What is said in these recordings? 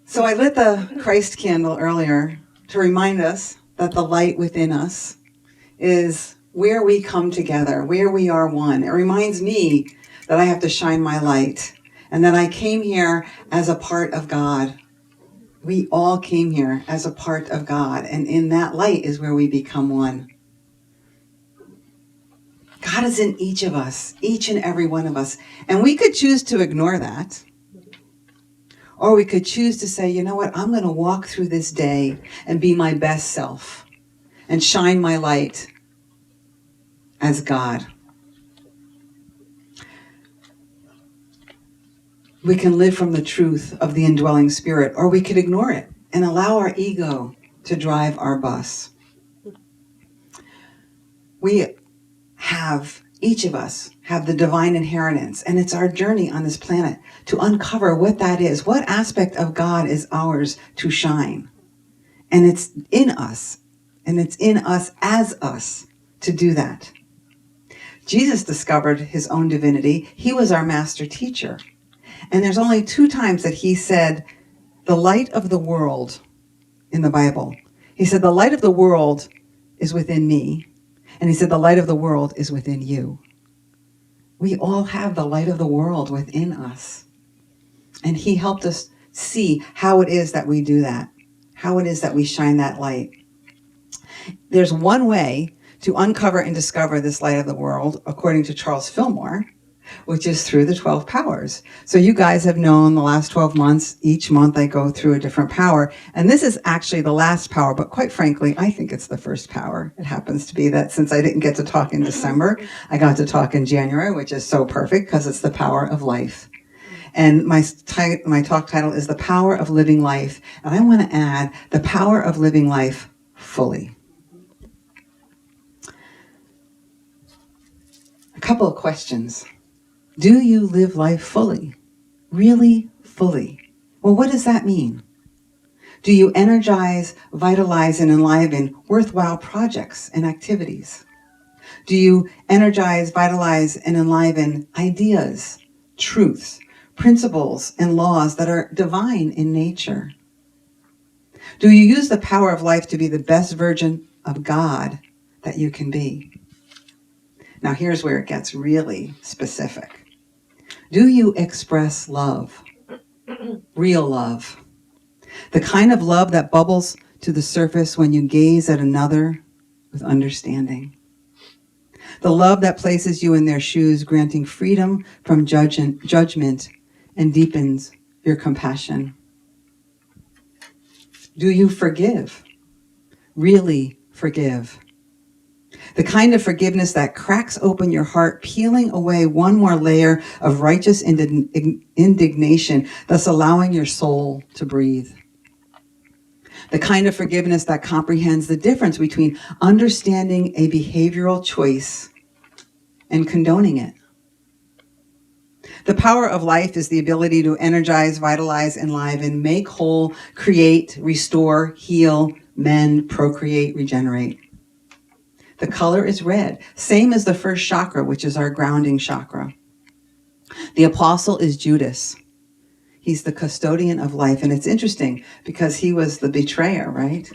So I lit the Christ candle earlier to remind us that the light within us is where we come together, where we are one. It reminds me that I have to shine my light and that I came here as a part of God. We all came here as a part of God, and in that light is where we become one. God is in each of us, each and every one of us, and we could choose to ignore that. Or we could choose to say, you know what, I'm going to walk through this day and be my best self and shine my light as God. We can live from the truth of the indwelling spirit, or we could ignore it and allow our ego to drive our bus. Each of us have the divine inheritance, and it's our journey on this planet to uncover what that is. What aspect of God is ours to shine? And it's in us, and it's in us as us to do that. Jesus discovered his own divinity. He was our master teacher. And there's only 2 times that he said, the light of the world in the Bible. He said, the light of the world is within me. And he said, the light of the world is within you. We all have the light of the world within us. And he helped us see how it is that we do that, how it is that we shine that light. There's one way to uncover and discover this light of the world, according to Charles Fillmore, which is through the 12 powers. So you guys have known the last 12 months, each month I go through a different power. And this is actually the last power, but quite frankly, I think it's the first power. It happens to be that since I didn't get to talk in December, I got to talk in January, which is so perfect because it's the power of life. And my talk title is The Power of Living Life. And I want to add the power of living life fully. A couple of questions. Do you live life fully? Really fully? Well, what does that mean? Do you energize, vitalize, and enliven worthwhile projects and activities? Do you energize, vitalize, and enliven ideas, truths, principles, and laws that are divine in nature? Do you use the power of life to be the best version of God that you can be? Now, here's where it gets really specific. Do you express love? Real love. The kind of love that bubbles to the surface when you gaze at another with understanding. The love that places you in their shoes, granting freedom from judgment and deepens your compassion. Do you forgive? Really forgive? The kind of forgiveness that cracks open your heart, peeling away one more layer of righteous indignation, thus allowing your soul to breathe. The kind of forgiveness that comprehends the difference between understanding a behavioral choice and condoning it. The power of life is the ability to energize, vitalize, enliven, make whole, create, restore, heal, mend, procreate, regenerate. The color is red, same as the first chakra, which is our grounding chakra. The apostle is Judas. He's the custodian of life. And it's interesting because he was the betrayer, right?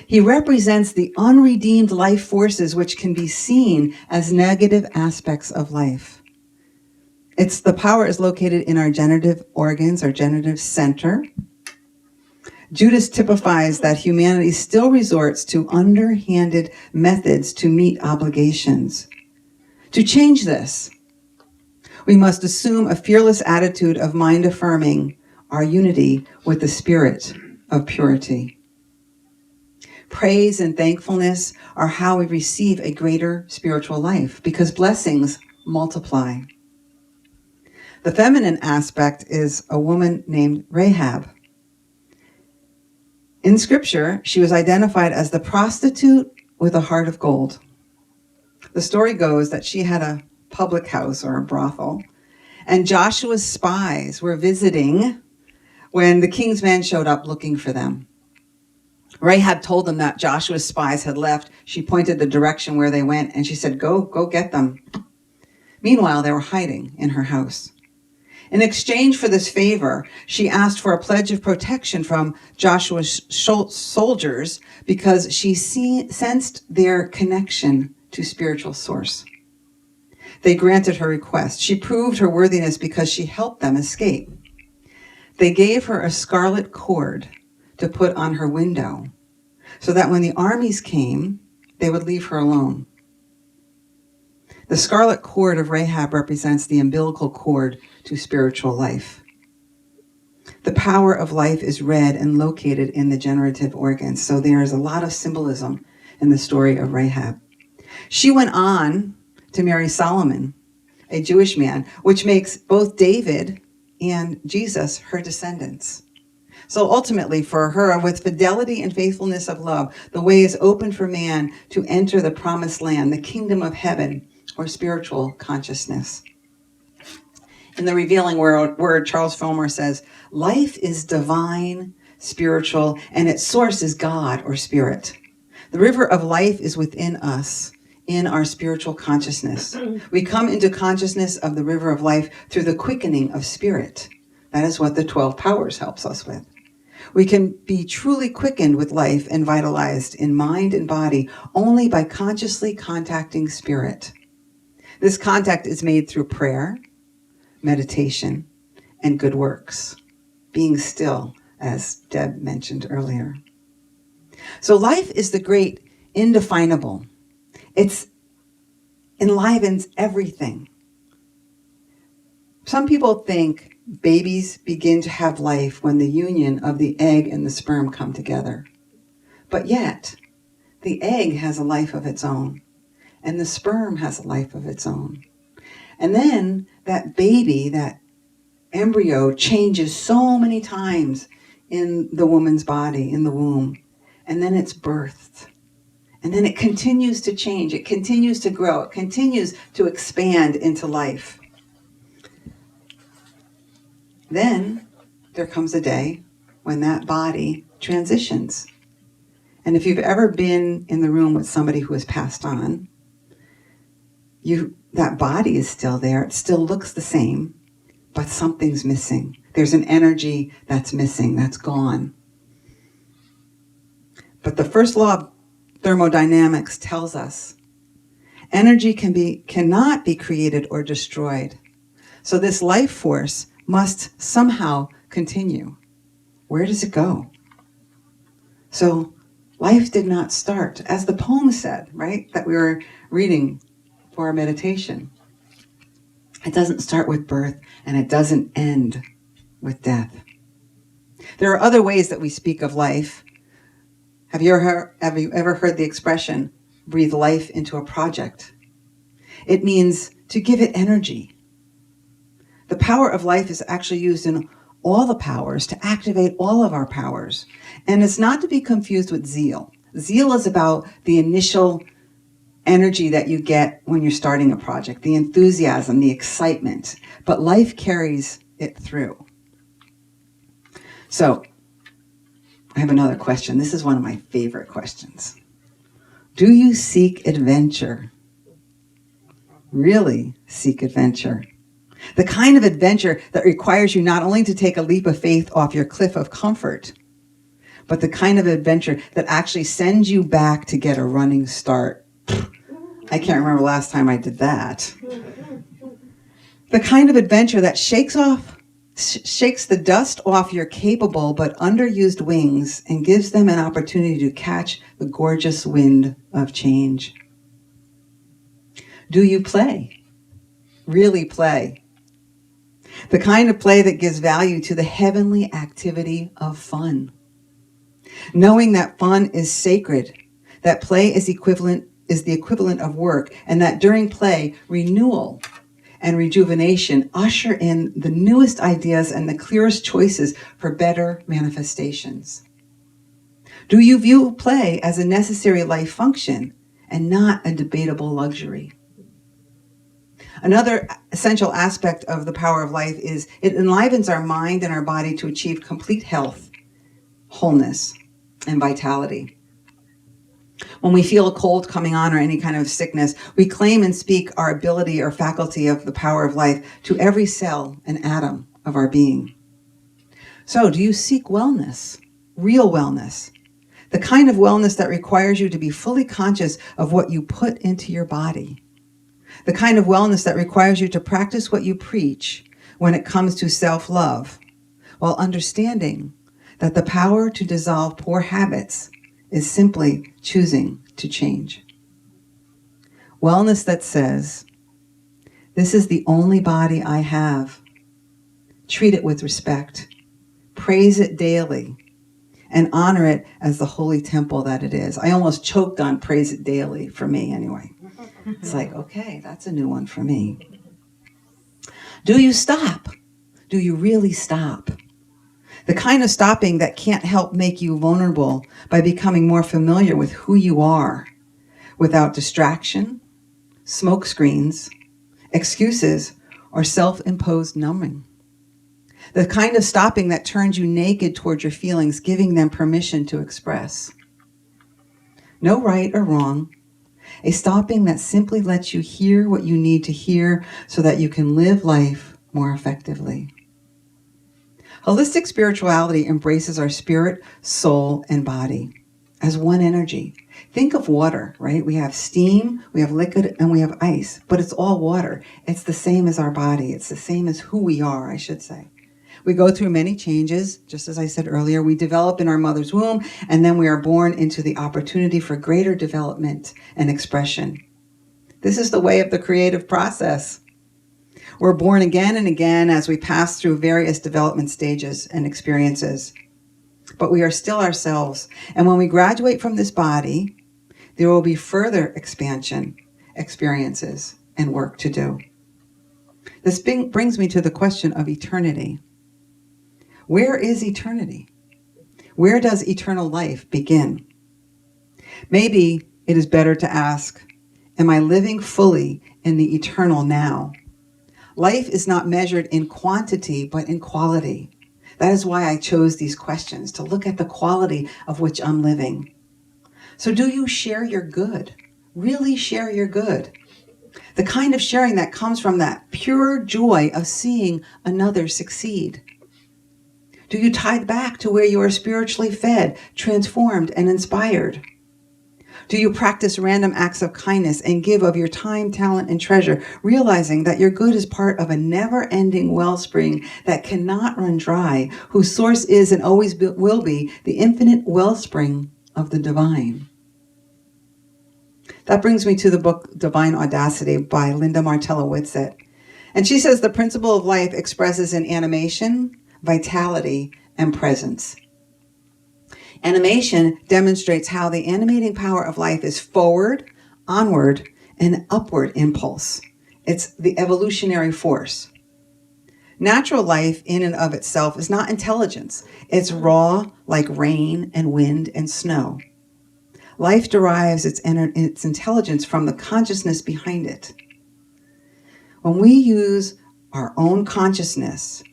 He represents the unredeemed life forces which can be seen as negative aspects of life. The power is located in our generative organs, our generative center. Judas typifies that humanity still resorts to underhanded methods to meet obligations. To change this, we must assume a fearless attitude of mind affirming our unity with the spirit of purity. Praise and thankfulness are how we receive a greater spiritual life because blessings multiply. The feminine aspect is a woman named Rahab. In scripture, she was identified as the prostitute with a heart of gold. The story goes that she had a public house or a brothel, and Joshua's spies were visiting when the king's men showed up looking for them. Rahab told them that Joshua's spies had left. She pointed the direction where they went, and she said, go get them. Meanwhile, they were hiding in her house. In exchange for this favor, she asked for a pledge of protection from Joshua's soldiers because she sensed their connection to spiritual source. They granted her request. She proved her worthiness because she helped them escape. They gave her a scarlet cord to put on her window so that when the armies came, they would leave her alone. The scarlet cord of Rahab represents the umbilical cord to spiritual life. The power of life is read and located in the generative organs, so there is a lot of symbolism in the story of Rahab. She went on to marry Solomon, a Jewish man, which makes both David and Jesus her descendants. So ultimately for her, with fidelity and faithfulness of love, the way is open for man to enter the promised land, the kingdom of heaven, or spiritual consciousness. In the Revealing Word, Charles Fillmore says, life is divine, spiritual, and its source is God or spirit. The river of life is within us, in our spiritual consciousness. We come into consciousness of the river of life through the quickening of spirit. That is what the 12 powers helps us with. We can be truly quickened with life and vitalized in mind and body only by consciously contacting spirit. This contact is made through prayer, meditation, and good works, being still, as Deb mentioned earlier. So life is the great indefinable. It enlivens everything. Some people think babies begin to have life when the union of the egg and the sperm come together. But yet, the egg has a life of its own, and the sperm has a life of its own. And then that baby, that embryo, changes so many times in the woman's body, in the womb, and then it's birthed. And then it continues to change, it continues to grow, it continues to expand into life. Then there comes a day when that body transitions. And if you've ever been in the room with somebody who has passed on, that body is still there, it still looks the same, but something's missing. There's an energy that's missing, that's gone. But the first law of thermodynamics tells us energy cannot be created or destroyed. So this life force must somehow continue. Where does it go? So life did not start, as the poem said, right, that we were reading for our meditation. It doesn't start with birth, and it doesn't end with death. There are other ways that we speak of life. Have you ever heard the expression, breathe life into a project? It means to give it energy. The power of life is actually used in all the powers to activate all of our powers. And it's not to be confused with zeal. Zeal is about the initial energy that you get when you're starting a project, the enthusiasm, the excitement. But life carries it through. So, I have another question. This is one of my favorite questions. Do you seek adventure? Really seek adventure? The kind of adventure that requires you not only to take a leap of faith off your cliff of comfort, but the kind of adventure that actually sends you back to get a running start. I can't remember last time I did that. The kind of adventure that shakes the dust off your capable but underused wings and gives them an opportunity to catch the gorgeous wind of change. Do you play? Really play? The kind of play that gives value to the heavenly activity of fun. Knowing that fun is sacred, that play is the equivalent of work, and that during play, renewal and rejuvenation usher in the newest ideas and the clearest choices for better manifestations. Do you view play as a necessary life function and not a debatable luxury? Another essential aspect of the power of life is it enlivens our mind and our body to achieve complete health, wholeness, and vitality. When we feel a cold coming on or any kind of sickness, we claim and speak our ability or faculty of the power of life to every cell and atom of our being. So, do you seek wellness, real wellness? The kind of wellness that requires you to be fully conscious of what you put into your body. The kind of wellness that requires you to practice what you preach when it comes to self-love, while understanding that the power to dissolve poor habits is simply choosing to change. Wellness that says, this is the only body I have. Treat it with respect. Praise it daily. And honor it as the holy temple that it is. I almost choked on praise it daily, for me anyway. It's like, okay, that's a new one for me. Do you stop? Do you really stop? The kind of stopping that can't help make you vulnerable by becoming more familiar with who you are, without distraction, smoke screens, excuses, or self-imposed numbing. The kind of stopping that turns you naked toward your feelings, giving them permission to express. No right or wrong. A stopping that simply lets you hear what you need to hear so that you can live life more effectively. Holistic spirituality embraces our spirit, soul, and body as one energy. Think of water, right? We have steam, we have liquid, and we have ice, but it's all water. It's the same as our body. It's the same as who we are, I should say. We go through many changes. Just as I said earlier, we develop in our mother's womb, and then we are born into the opportunity for greater development and expression. This is the way of the creative process. We're born again and again as we pass through various development stages and experiences. But we are still ourselves. And when we graduate from this body, there will be further expansion, experiences, and work to do. This brings me to the question of eternity. Where is eternity? Where does eternal life begin? Maybe it is better to ask, am I living fully in the eternal now? Life is not measured in quantity, but in quality. That is why I chose these questions, to look at the quality of which I'm living. So do you share your good? Really share your good? The kind of sharing that comes from that pure joy of seeing another succeed. Do you tithe back to where you are spiritually fed, transformed, and inspired? Do you practice random acts of kindness and give of your time, talent, and treasure, realizing that your good is part of a never-ending wellspring that cannot run dry, whose source is and always will be the infinite wellspring of the divine? That brings me to the book Divine Audacity by Linda Martella Whitsett. And she says the principle of life expresses in animation, vitality, and presence. Animation demonstrates how the animating power of life is forward, onward, and upward impulse. It's the evolutionary force. Natural life in and of itself is not intelligence. It's raw, like rain and wind and snow. Life derives its intelligence from the consciousness behind it. When we use our own consciousness,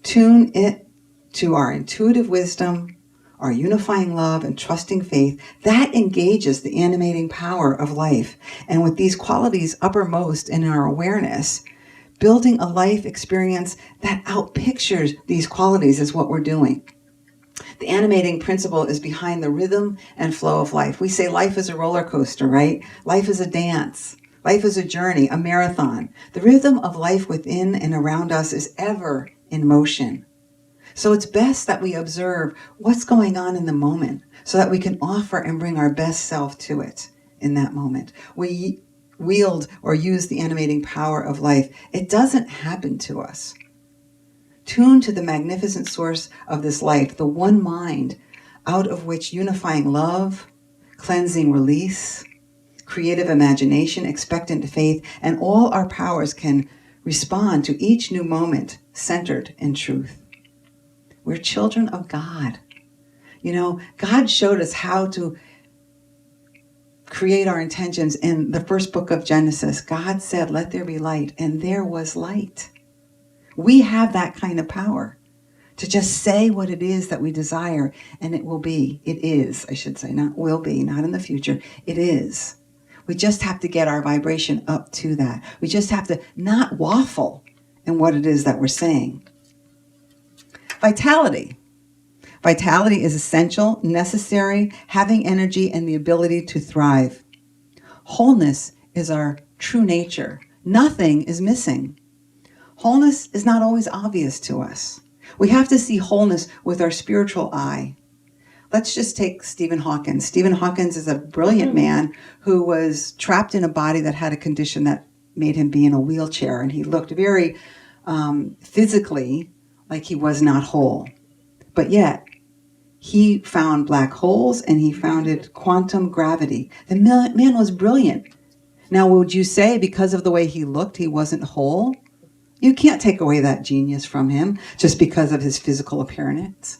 tune it to our intuitive wisdom, our unifying love, and trusting faith, that engages the animating power of life. And with these qualities uppermost in our awareness, building a life experience that outpictures these qualities is what we're doing. The animating principle is behind the rhythm and flow of life. We say life is a roller coaster, right? Life is a dance. Life is a journey, a marathon. The rhythm of life within and around us is ever in motion. So it's best that we observe what's going on in the moment so that we can offer and bring our best self to it in that moment. We wield or use the animating power of life. It doesn't happen to us. Tune to the magnificent source of this life, the one mind out of which unifying love, cleansing release, creative imagination, expectant faith, and all our powers can respond to each new moment centered in truth. We're children of God. You know, God showed us how to create our intentions in the first book of Genesis. God said, "Let there be light," and there was light. We have that kind of power to just say what it is that we desire, and it will be. It is, I should say, not will be, not in the future. It is. We just have to get our vibration up to that. We just have to not waffle in what it is that we're saying. Vitality. Vitality is essential, necessary, having energy and the ability to thrive. Wholeness is our true nature. Nothing is missing. Wholeness is not always obvious to us. We have to see wholeness with our spiritual eye. Let's just take Stephen Hawkins. Stephen Hawkins is a brilliant man who was trapped in a body that had a condition that made him be in a wheelchair, and he looked very physically like he was not whole. But yet, he found black holes and he founded quantum gravity. The man was brilliant. Now, would you say because of the way he looked, he wasn't whole? You can't take away that genius from him just because of his physical appearance.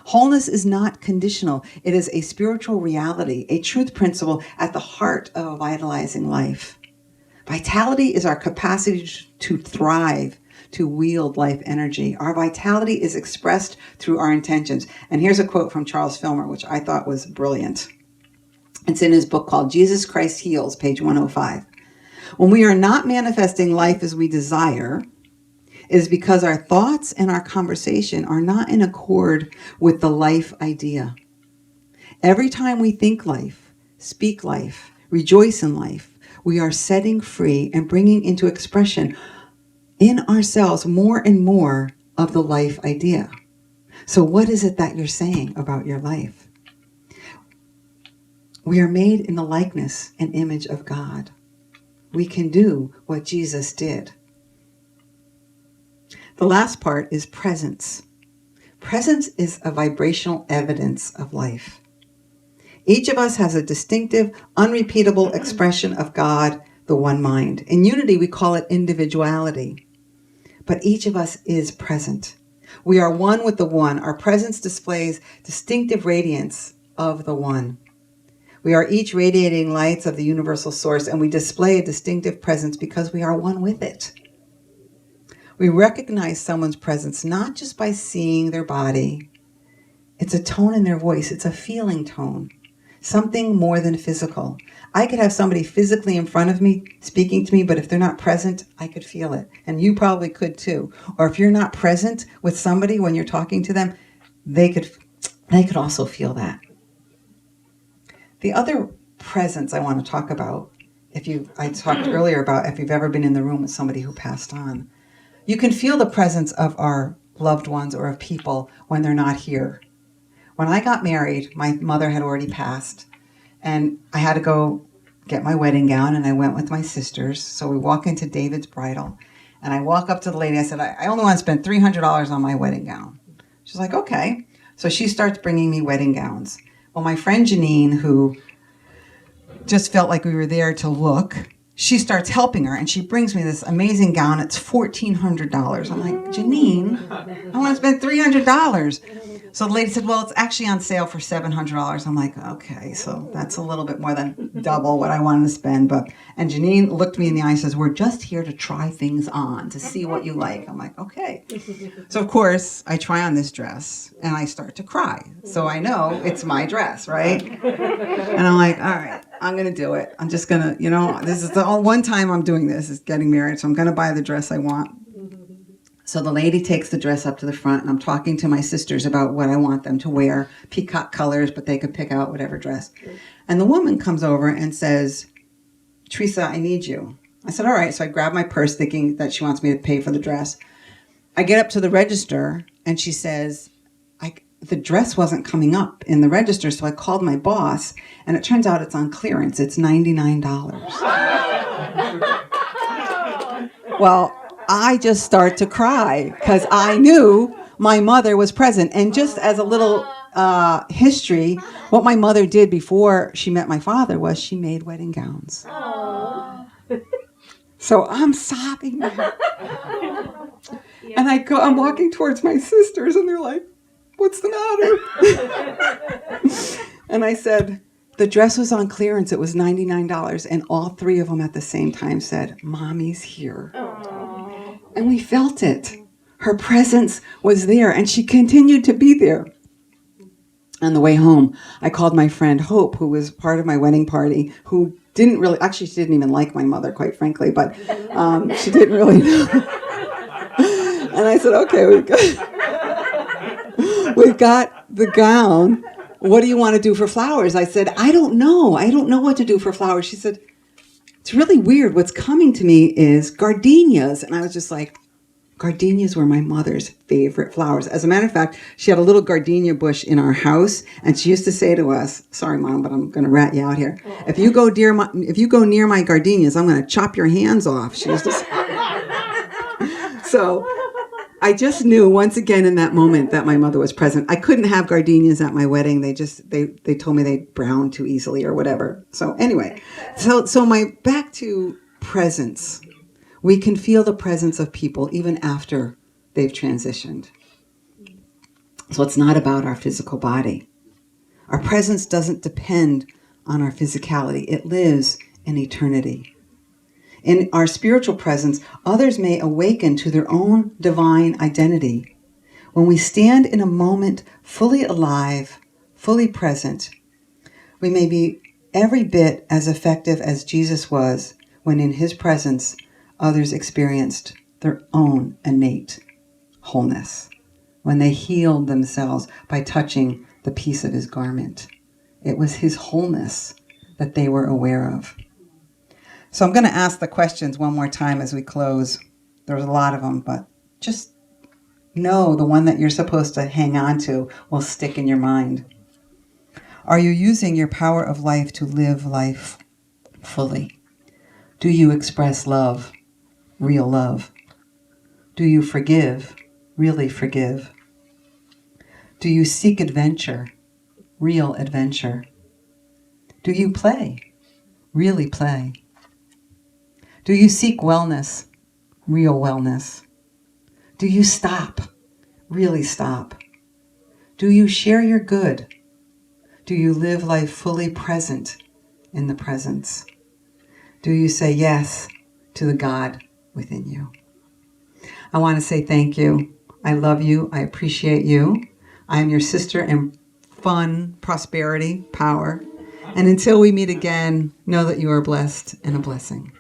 Wholeness is not conditional. It is a spiritual reality, a truth principle at the heart of a vitalizing life. Vitality is our capacity to thrive, to wield life energy. Our vitality is expressed through our intentions. And here's a quote from Charles Fillmore, which I thought was brilliant. It's in his book called Jesus Christ Heals, page 105. When we are not manifesting life as we desire, it is because our thoughts and our conversation are not in accord with the life idea. Every time we think life, speak life, rejoice in life, we are setting free and bringing into expression in ourselves more and more of the life idea. So what is it that you're saying about your life? We are made in the likeness and image of God. We can do what Jesus did. The last part is presence. Presence is a vibrational evidence of life. Each of us has a distinctive, unrepeatable expression of God, the one mind. In unity, we call it individuality. But each of us is present. We are one with the one. Our presence displays distinctive radiance of the one. We are each radiating lights of the universal source, and we display a distinctive presence because we are one with it. We recognize someone's presence not just by seeing their body. It's a tone in their voice. It's a feeling tone. Something more than physical. I could have somebody physically in front of me speaking to me, but if they're not present, I could feel it. And you probably could too. Or if you're not present with somebody when you're talking to them, they could also feel that. The other presence I want to talk about, I talked earlier about if you've ever been in the room with somebody who passed on. You can feel the presence of our loved ones or of people when they're not here. When I got married, my mother had already passed, and I had to go get my wedding gown, and I went with my sisters. So we walk into David's Bridal, and I walk up to the lady. I said, I only want to spend $300 on my wedding gown. She's like, okay. So she starts bringing me wedding gowns. Well, my friend Janine, who just felt like we were there to look, she starts helping her, and she brings me this amazing gown. It's $1,400. I'm like, Janine, I want to spend $300. So the lady said, well, it's actually on sale for $700. I'm like, okay, so that's a little bit more than double what I wanted to spend. And Janine looked me in the eye and says, we're just here to try things on, to see what you like. I'm like, okay. So, of course, I try on this dress, and I start to cry. So I know it's my dress, right? And I'm like, all right, I'm going to do it. I'm just going to, this is the one time I'm doing this, is getting married, so I'm going to buy the dress I want. So the lady takes the dress up to the front, and I'm talking to my sisters about what I want them to wear, peacock colors, but they could pick out whatever dress. And the woman comes over and says, Theresa, I need you. I said, all right. So I grab my purse thinking that she wants me to pay for the dress. I get up to the register, and she says, the dress wasn't coming up in the register, so I called my boss, and it turns out it's on clearance. It's $99. Well, I just start to cry because I knew my mother was present. And just as a little history, what my mother did before she met my father was she made wedding gowns. Aww. So I'm sobbing. And I'm walking towards my sisters, and they're like, what's the matter? And I said, the dress was on clearance. It was $99. And all three of them at the same time said, Mommy's here. Aww. And we felt it. Her presence was there, and she continued to be there. On the way home, I called my friend Hope, who was part of my wedding party, who didn't really, actually she didn't even like my mother, quite frankly, but she didn't really know. And I said, okay, we've got the gown. What do you want to do for flowers? I said, I don't know. I don't know what to do for flowers. She said, it's really weird. What's coming to me is gardenias. And I was just like, gardenias were my mother's favorite flowers. As a matter of fact, she had a little gardenia bush in our house, and she used to say to us, sorry, Mom, but I'm going to rat you out here. If you go near my gardenias, I'm going to chop your hands off. She used to say. So I just knew once again in that moment that my mother was present. I couldn't have gardenias at my wedding. They told me they'd brown too easily or whatever. So anyway, so my back to presence. We can feel the presence of people even after they've transitioned. So it's not about our physical body. Our presence doesn't depend on our physicality. It lives in eternity. In our spiritual presence, others may awaken to their own divine identity. When we stand in a moment fully alive, fully present, we may be every bit as effective as Jesus was when in his presence others experienced their own innate wholeness, when they healed themselves by touching the piece of his garment. It was his wholeness that they were aware of. So I'm going to ask the questions one more time as we close. There's a lot of them, but just know the one that you're supposed to hang on to will stick in your mind. Are you using your power of life to live life fully? Do you express love? Real love? Do you forgive? Really forgive? Do you seek adventure? Real adventure? Do you play? Really play? Do you seek wellness? Real wellness? Do you stop? Really stop? Do you share your good? Do you live life fully present in the presence? Do you say yes to the God within you? I want to say thank you. I love you. I appreciate you. I am your sister in fun, prosperity, power. And until we meet again, know that you are blessed and a blessing.